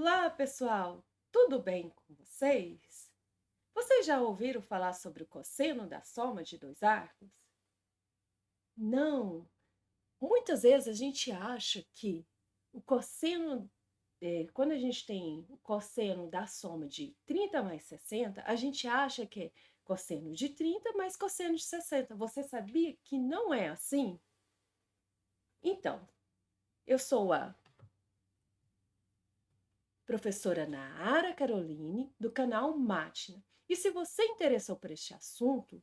Olá, pessoal! Tudo bem com vocês? Vocês já ouviram falar sobre o cosseno da soma de dois arcos? Não! Muitas vezes a gente acha que o cosseno, quando a gente tem o cosseno da soma de 30 mais 60, a gente acha que é cosseno de 30 mais cosseno de 60. Você sabia que não é assim? Então, eu sou a professora Naara Caroline, do canal Mátina. E se você interessou por este assunto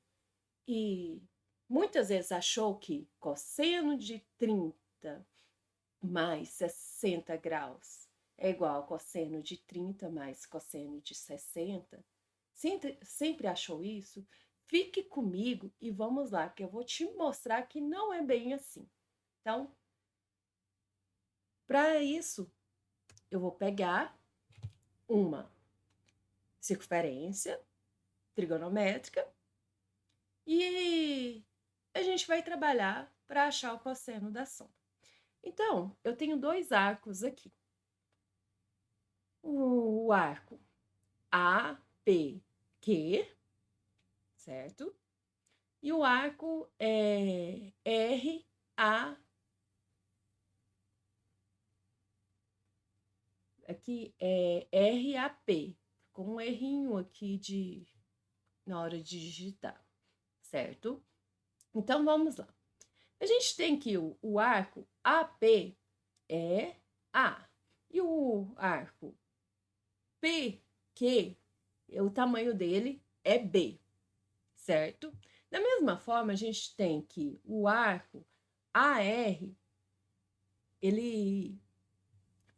e muitas vezes achou que cosseno de 30 mais 60 graus é igual a cosseno de 30 mais cosseno de 60, sempre achou isso? Fique comigo e vamos lá, que eu vou te mostrar que não é bem assim. Então, para isso, eu vou pegar uma circunferência trigonométrica e a gente vai trabalhar para achar o cosseno da soma. Então, eu tenho dois arcos aqui. O arco APQ, certo? E o arco RA, aqui é RAP, com um errinho aqui na hora de digitar, certo? Então, vamos lá. A gente tem que o arco AP é A. E o arco PQ, o tamanho dele é B, certo? Da mesma forma, a gente tem que o arco AR,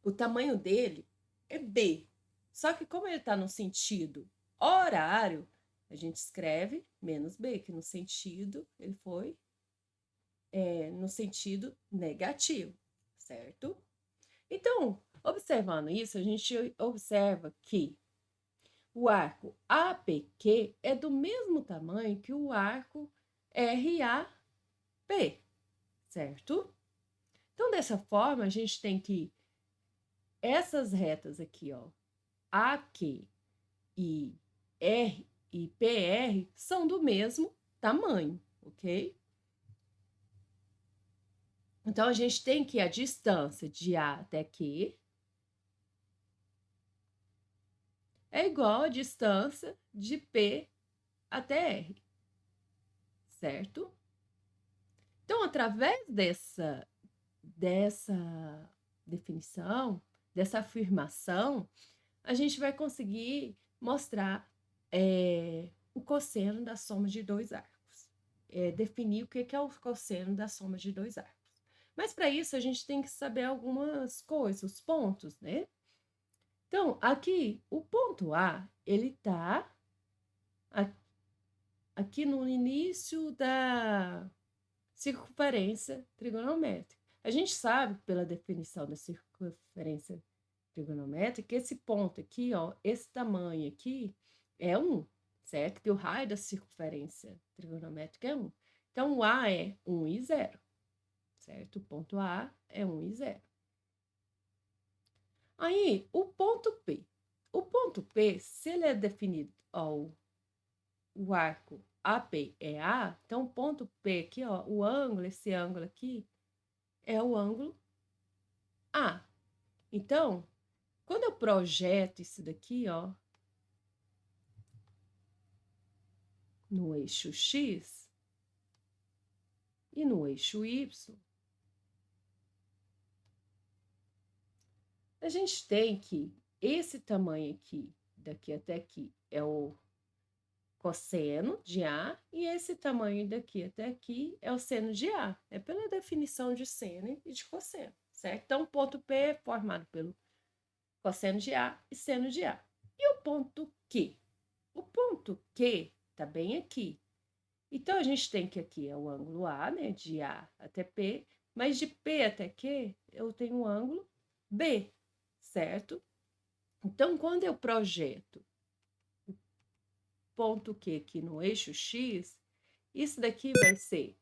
o tamanho dele é B. Só que como ele está no sentido horário, a gente escreve menos B, que no sentido, ele foi no sentido negativo, certo? Então, observando isso, a gente observa que o arco APQ é do mesmo tamanho que o arco RAP, certo? Então, dessa forma, a gente tem que essas retas aqui, ó, AQ e R e PR são do mesmo tamanho, ok? Então, a gente tem que a distância de A até Q é igual à distância de P até R, certo? Então, através dessa definição, dessa afirmação, a gente vai conseguir mostrar o cosseno da soma de dois arcos. Definir o que é o cosseno da soma de dois arcos. Mas para isso a gente tem que saber algumas coisas, os pontos, né? Então, aqui, o ponto A, ele está aqui no início da circunferência trigonométrica. A gente sabe, pela definição da circunferência trigonométrica, que esse ponto aqui, ó, esse tamanho aqui, é 1, certo? Que o raio da circunferência trigonométrica é 1. Então, o A é 1 e 0, certo? O ponto A é 1 e 0. Aí, o ponto P. O ponto P, se ele é definido, ó, o arco AP é A, então o ponto P aqui, ó, o ângulo, esse ângulo aqui, é o ângulo A. Então, quando eu projeto isso daqui, ó, no eixo X e no eixo Y, a gente tem que esse tamanho aqui, daqui até aqui, é o cosseno de A, e esse tamanho daqui até aqui é o seno de A. É pela definição de seno e de cosseno, certo? Então, o ponto P é formado pelo cosseno de A e seno de A. E o ponto Q? O ponto Q está bem aqui. Então, a gente tem que aqui é o ângulo A, né, de A até P, mas de P até Q eu tenho um ângulo B, certo? Então, quando eu projeto o ponto Q aqui no eixo X, isso daqui vai ser,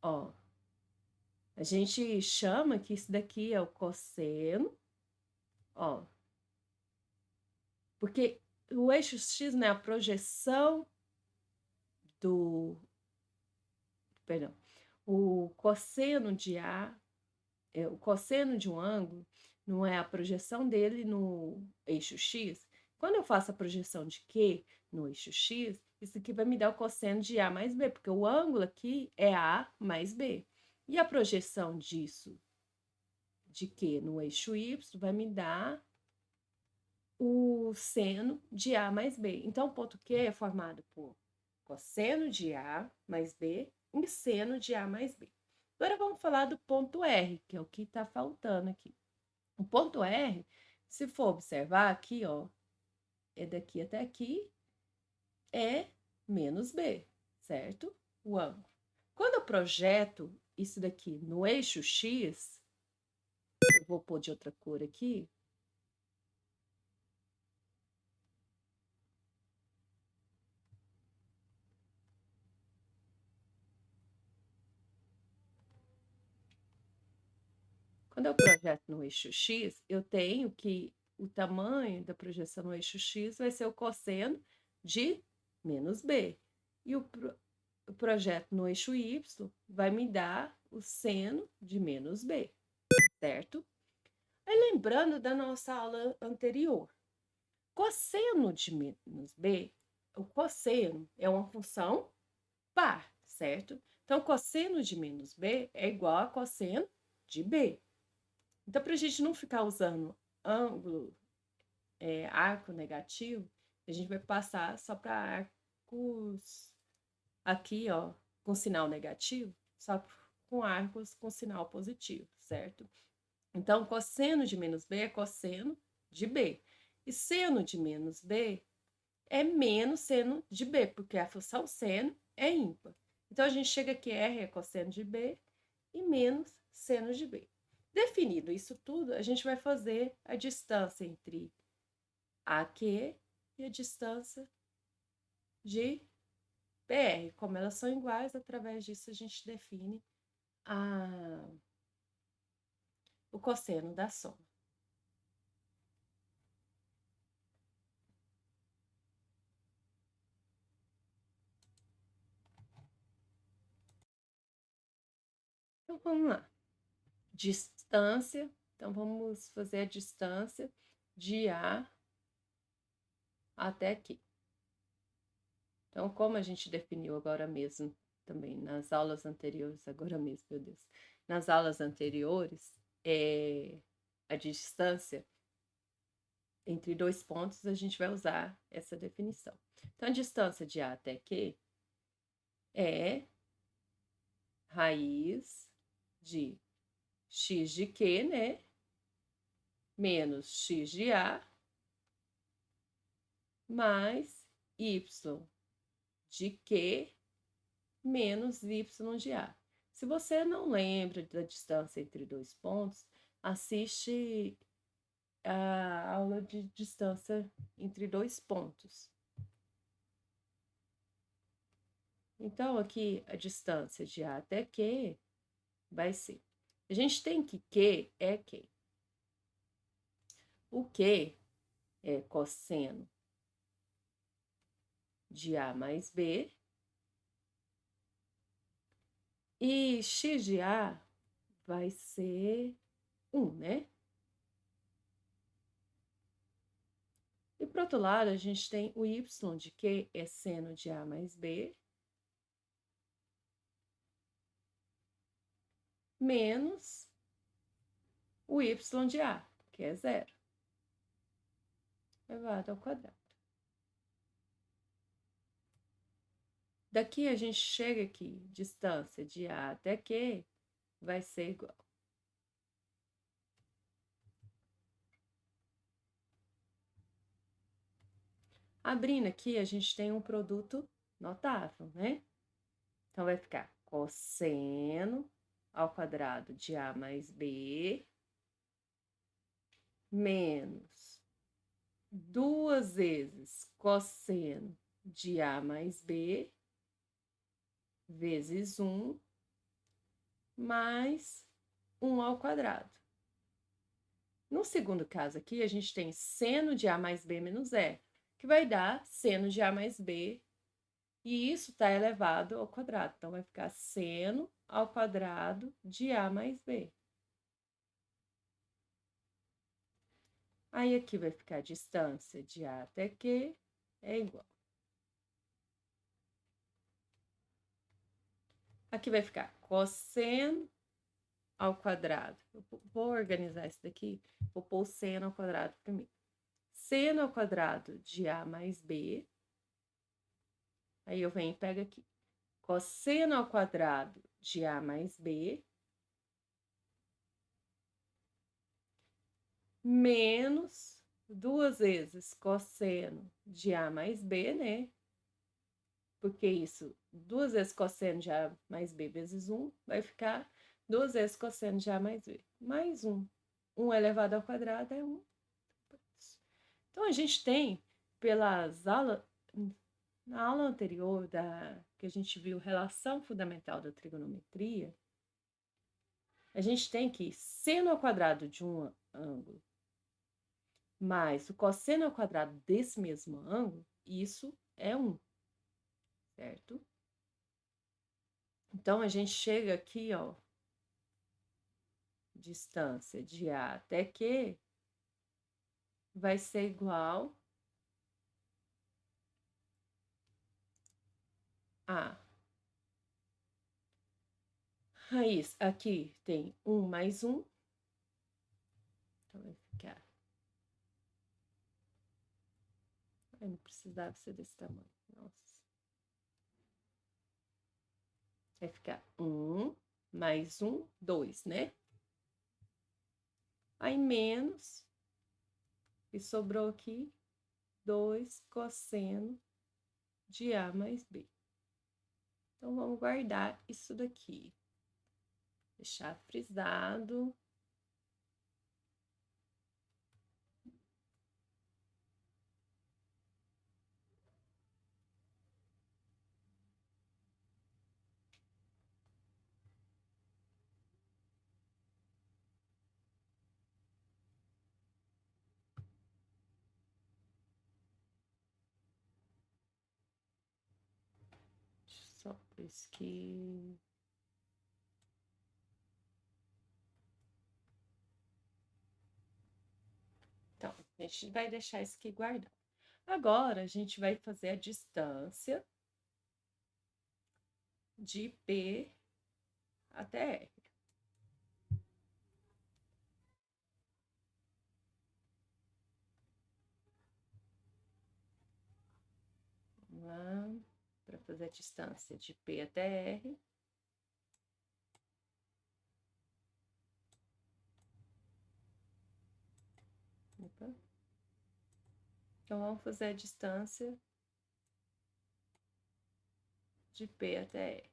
ó, A gente chama que isso daqui é o cosseno, ó, porque o eixo X, né, a projeção do, perdão, o cosseno de A, o cosseno de um ângulo não é a projeção dele no eixo X. Quando eu faço a projeção de Q no eixo X, isso aqui vai me dar o cosseno de A mais B, porque o ângulo aqui é A mais B. E a projeção disso, de Q no eixo Y, vai me dar o seno de A mais B. Então, o ponto Q é formado por cosseno de A mais B e seno de A mais B. Agora vamos falar do ponto R, que é o que está faltando aqui. O ponto R, se for observar aqui, ó, é daqui até aqui, é menos B, certo? O ângulo. Quando eu projeto isso daqui no eixo X, eu vou pôr de outra cor aqui. Quando eu projeto no eixo X, eu tenho que o tamanho da projeção no eixo X vai ser o cosseno de menos B. E o projeto no eixo Y vai me dar o seno de menos B, certo? Aí lembrando da nossa aula anterior, cosseno de menos B, o cosseno é uma função par, certo? Então, cosseno de menos B é igual a cosseno de B. Então, para a gente não ficar usando ângulo, arco negativo, a gente vai passar só para arcos aqui, ó, com sinal negativo, só com arcos com sinal positivo, certo? Então, cosseno de menos B é cosseno de B. E seno de menos B é menos seno de B, porque a função seno é ímpar. Então, a gente chega aqui, R é cosseno de B e menos seno de B. Definido isso tudo, a gente vai fazer a distância entre AQ e a distância de PR. Como elas são iguais, através disso a gente define o cosseno da soma. Então, vamos lá. Distância. Então, vamos fazer a distância de A até aqui. Então, como a gente definiu agora mesmo, também nas aulas anteriores, agora mesmo, meu Deus, nas aulas anteriores, a distância entre dois pontos, a gente vai usar essa definição. Então, a distância de A até Q é raiz de x de Q, né? Menos x de A mais y de Q menos y de A. Se você não lembra da distância entre dois pontos, assiste a aula de distância entre dois pontos. Então, aqui a distância de A até Q vai ser. A gente tem que Q é quem? O Q é cosseno de A mais B. E x de A vai ser 1, né? E para outro lado, a gente tem o y de Q é seno de A mais B. Menos o y de A, que é 0, elevado ao quadrado. Daqui a gente chega aqui, distância de A até Q vai ser igual. Abrindo aqui, a gente tem um produto notável, né? Então, vai ficar cosseno ao quadrado de A mais B menos 2 vezes cosseno de A mais B vezes 1 mais 1 ao quadrado. No segundo caso aqui, a gente tem seno de A mais B menos E, que vai dar seno de A mais B, e isso está elevado ao quadrado. Então, vai ficar seno ao quadrado de A mais B. Aí, aqui vai ficar a distância de A até Q é igual. Aqui vai ficar cosseno ao quadrado. Eu vou organizar isso daqui, vou pôr o seno ao quadrado primeiro. Seno ao quadrado de A mais B. Aí, eu venho e pego aqui. Cosseno ao quadrado de A mais B. Menos 2 vezes cosseno de A mais B, né? Porque isso, 2 vezes cosseno de A mais B vezes 1, vai ficar 2 vezes cosseno de A mais B. Mais 1. 1 elevado ao quadrado é 1. Então, a gente tem, na aula anterior, que a gente viu relação fundamental da trigonometria, a gente tem que seno ao quadrado de um ângulo mais o cosseno ao quadrado desse mesmo ângulo, isso é 1, certo? Então, a gente chega aqui, ó, distância de A até Q vai ser igual a... Raiz, aqui tem 1 mais 1, então vai ficar... Eu não precisava ser desse tamanho, nossa. Vai ficar 1 mais 1, 2, né? Aí, menos, e sobrou aqui 2 cosseno de A mais B. Então, vamos guardar isso daqui. Deixar frisado. Só por isso que... Então, a gente vai deixar isso aqui guardado. Agora, a gente vai fazer a distância de P até R. Vamos lá, para fazer a distância de P até R. Opa. Então, vamos fazer a distância de P até R.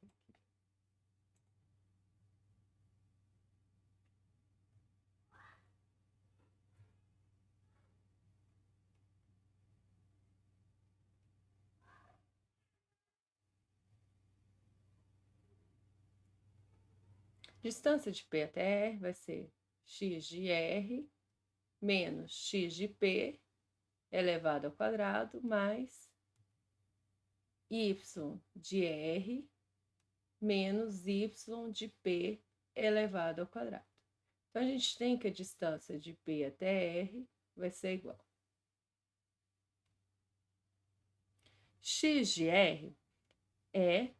Distância de P até R vai ser x de R menos x de P elevado ao quadrado mais y de R menos y de P elevado ao quadrado. Então, a gente tem que a distância de P até R vai ser igual. X de R é,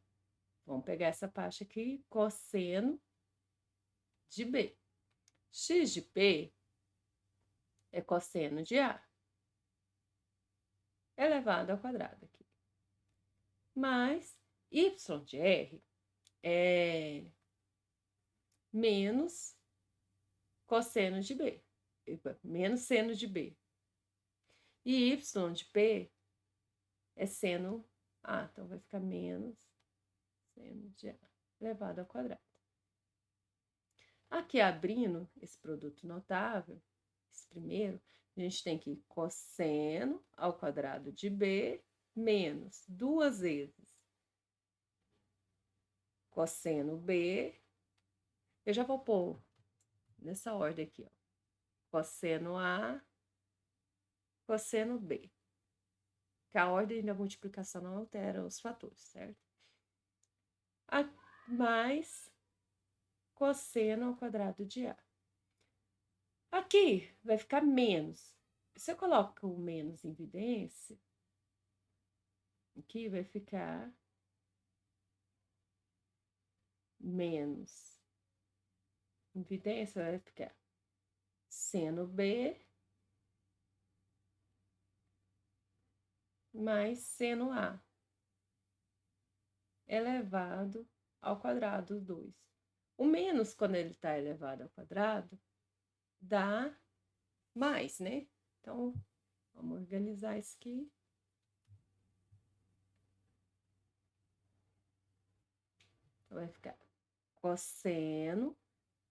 vamos pegar essa parte aqui, cosseno de B. X de P é cosseno de A elevado ao quadrado aqui. Mais y de R é menos cosseno de B, menos seno de B. E y de P é seno A, então vai ficar menos seno de A elevado ao quadrado. Aqui, abrindo esse produto notável, esse primeiro, a gente tem que cosseno ao quadrado de B menos 2 vezes cosseno B. Eu já vou pôr nessa ordem aqui, ó. Cosseno A, cosseno B. Que a ordem da multiplicação não altera os fatores, certo? Mais cosseno ao quadrado de A. Aqui vai ficar menos. Se eu coloco o menos em evidência, aqui vai ficar menos. Em evidência vai ficar seno B mais seno A elevado ao quadrado 2. O menos, quando ele está elevado ao quadrado, dá mais, né? Então, vamos organizar isso aqui. Então, vai ficar cosseno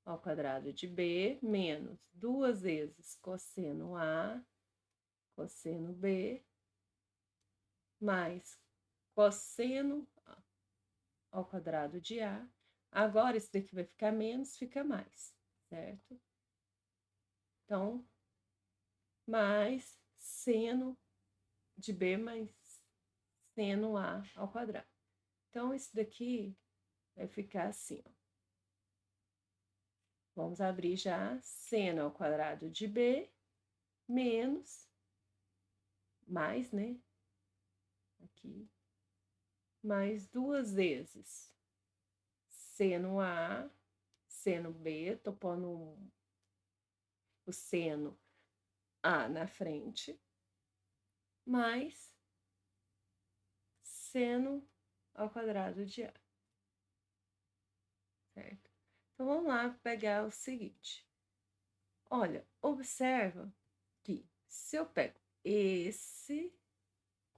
ao quadrado de B menos 2 vezes cosseno A, cosseno B, mais cosseno ao quadrado de A. Agora, isso daqui vai ficar menos, fica mais, certo? Então, mais seno de B mais seno A ao quadrado. Então, isso daqui vai ficar assim, ó. Vamos abrir já seno ao quadrado de B menos, mais, né? Aqui, mais 2 vezes seno A, seno B, tô pondo o seno A na frente, mais seno ao quadrado de A, certo? Então, vamos lá pegar o seguinte. Olha, observa que se eu pego esse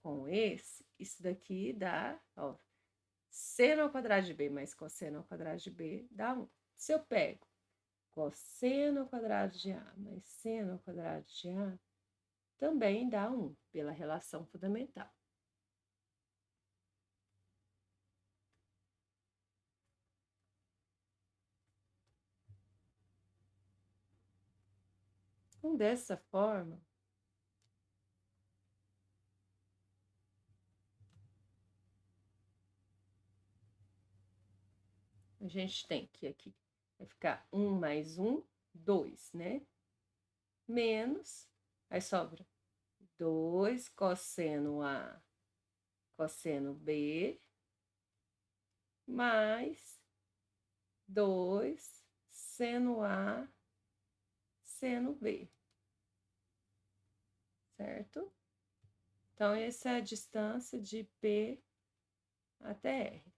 com esse, isso daqui dá, ó, seno ao quadrado de B mais cosseno ao quadrado de B dá 1. Se eu pego cosseno ao quadrado de A mais seno ao quadrado de A, também dá 1, pela relação fundamental. Então, dessa forma, a gente tem que aqui vai ficar 1 mais 1, 2, né? Menos, aí sobra 2 cosseno A, cosseno B, mais 2 seno A, seno B, certo? Então, essa é a distância de P até R.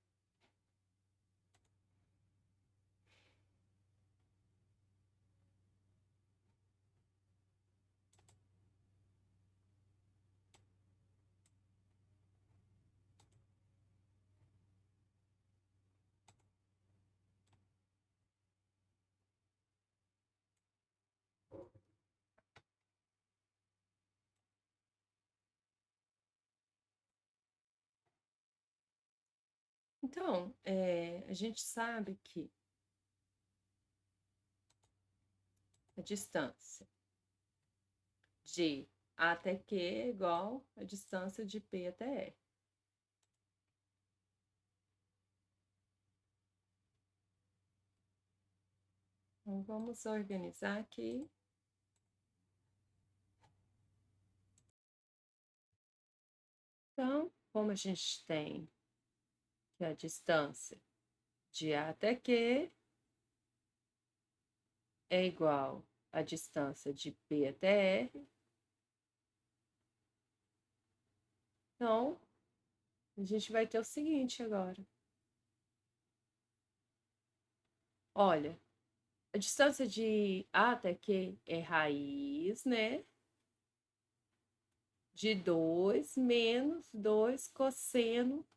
Então, a gente sabe que a distância de A até Q é igual à distância de P até R. Então, vamos organizar aqui. Então, como a gente tem que a distância de A até Q é igual à distância de P até R, então, a gente vai ter o seguinte agora. Olha, a distância de A até Q é raiz, né? De 2 menos 2 cosseno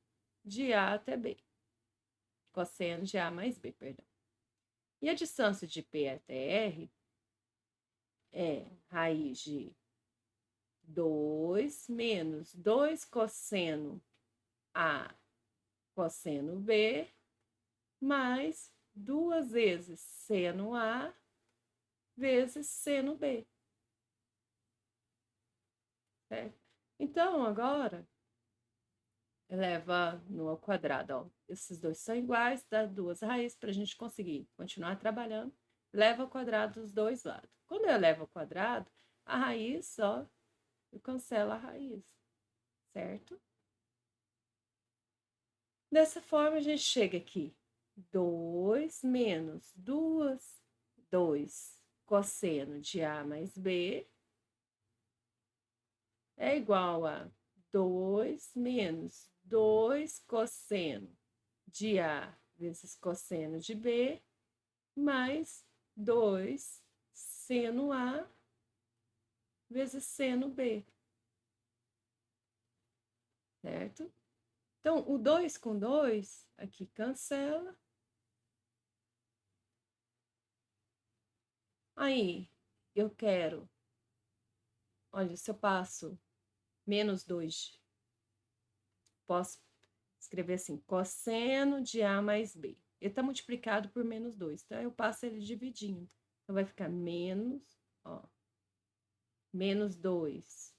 de A até B. Cosseno de A mais B, perdão. E a distância de P até R é raiz de 2 menos 2 cosseno A, cosseno B, mais 2 vezes seno A, vezes seno B. Certo? Então, agora, eleva no ao quadrado, ó. Esses dois são iguais, dá duas raízes para a gente conseguir continuar trabalhando. Leva ao quadrado dos dois lados. Quando eu elevo ao quadrado, a raiz, ó, eu cancelo a raiz, certo? Dessa forma, a gente chega aqui. 2 menos 2 cosseno de A mais B é igual a 2 menos 2 cosseno de A vezes cosseno de B, mais 2 seno A vezes seno B, certo? Então, o 2 com 2 aqui cancela. Aí, eu quero, olha, se eu passo menos 2, posso escrever assim, cosseno de A mais B. Ele está multiplicado por menos 2, então eu passo ele dividindo. Então, vai ficar menos, ó, menos 2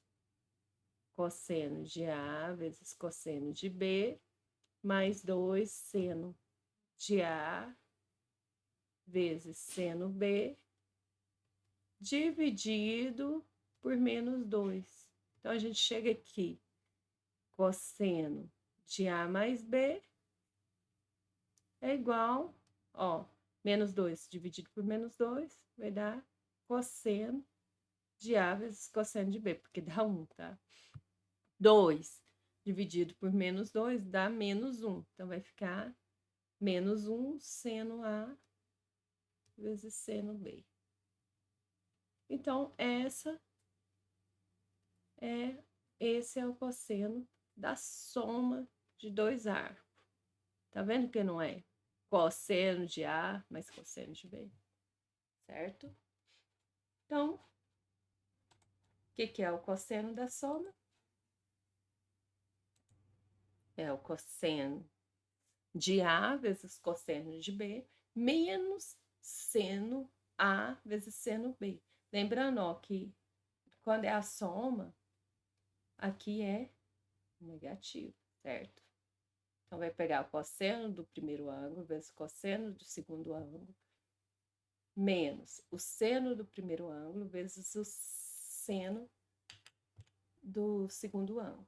cosseno de A vezes cosseno de B, mais 2 seno de A vezes seno B, dividido por menos 2. Então, a gente chega aqui, cosseno de A mais B é igual, ó, menos 2 dividido por menos 2 vai dar cosseno de A vezes cosseno de B, porque dá 1, tá? 2 dividido por menos 2 dá menos 1. Então, vai ficar menos 1 seno A vezes seno B. Então, esse é o cosseno da soma de dois arcos. Tá vendo que não é cosseno de A mais cosseno de B, certo? Então, o que é o cosseno da soma? É o cosseno de A vezes cosseno de B, menos seno A vezes seno B. Lembrando, ó, que quando é a soma, aqui é negativo, certo? Então, vai pegar o cosseno do primeiro ângulo vezes o cosseno do segundo ângulo, menos o seno do primeiro ângulo vezes o seno do segundo ângulo.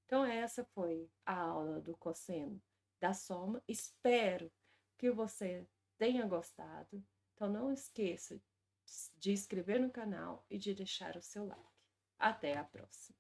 Então, essa foi a aula do cosseno da soma. Espero que você tenha gostado. Então, não esqueça de inscrever no canal e de deixar o seu like. Até a próxima!